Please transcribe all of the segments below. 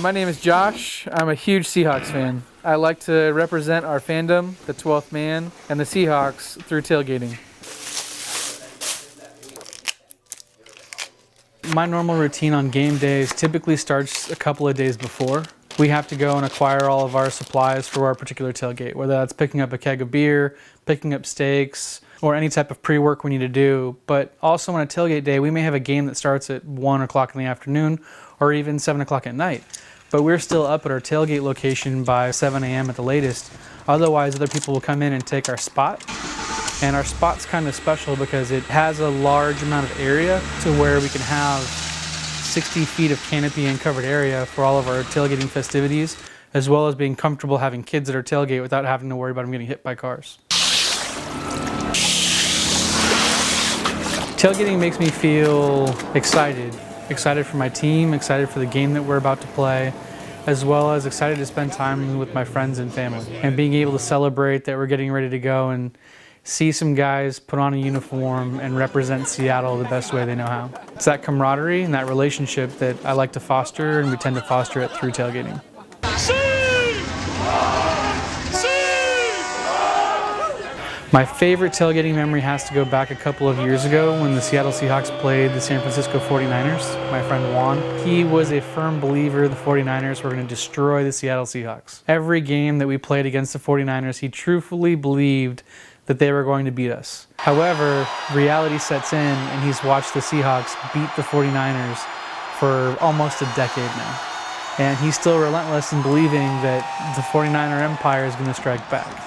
My name is Josh. I'm a huge Seahawks fan. I like to represent our fandom, the 12th man, and the Seahawks through tailgating. My normal routine on game days typically starts a couple of days before. We have to go and acquire all of our supplies for our particular tailgate, whether that's picking up a keg of beer, picking up steaks, or any type of pre-work we need to do. But also on a tailgate day, we may have a game that starts at 1 o'clock in the afternoon or even 7 o'clock at night. But we're still up at our tailgate location by 7 a.m. at the latest. Otherwise, other people will come in and take our spot. And our spot's kind of special because it has a large amount of area to where we can have 60 feet of canopy and covered area for all of our tailgating festivities, as well as being comfortable having kids at our tailgate without having to worry about them getting hit by cars. Tailgating makes me feel excited. Excited for my team, excited for the game that we're about to play, as well as excited to spend time with my friends and family. And being able to celebrate that we're getting ready to go and see some guys put on a uniform and represent Seattle the best way they know how. It's that camaraderie and that relationship that I like to foster, and we tend to foster it through tailgating. My favorite tailgating memory has to go back a couple of years ago when the Seattle Seahawks played the San Francisco 49ers. My friend Juan, he was a firm believer the 49ers were going to destroy the Seattle Seahawks. Every game that we played against the 49ers, he truthfully believed that they were going to beat us. However, reality sets in and he's watched the Seahawks beat the 49ers for almost a decade now. And he's still relentless in believing that the 49er empire is going to strike back.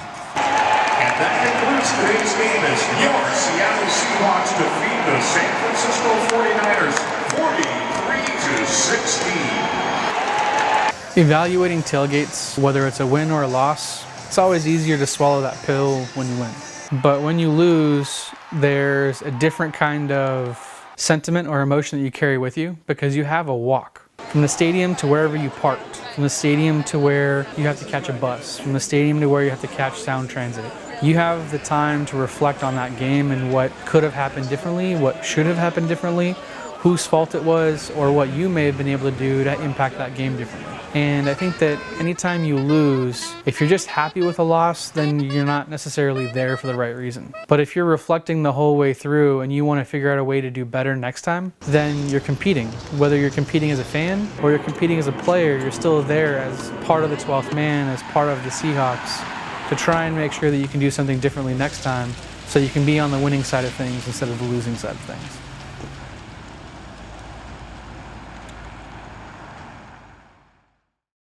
And that concludes today's game as your Seattle Seahawks defeat the San Francisco 49ers 43-16. Evaluating tailgates, whether it's a win or a loss, it's always easier to swallow that pill when you win. But when you lose, there's a different kind of sentiment or emotion that you carry with you because you have a walk. From the stadium to wherever you parked, from the stadium to where you have to catch a bus, from the stadium to where you have to catch Sound Transit. You have the time to reflect on that game and what could have happened differently, what should have happened differently, whose fault it was, or what you may have been able to do to impact that game differently. And I think that anytime you lose, if you're just happy with a loss, then you're not necessarily there for the right reason. But if you're reflecting the whole way through and you want to figure out a way to do better next time, then you're competing. Whether you're competing as a fan or you're competing as a player, you're still there as part of the 12th man, as part of the Seahawks, to try and make sure that you can do something differently next time so you can be on the winning side of things instead of the losing side of things.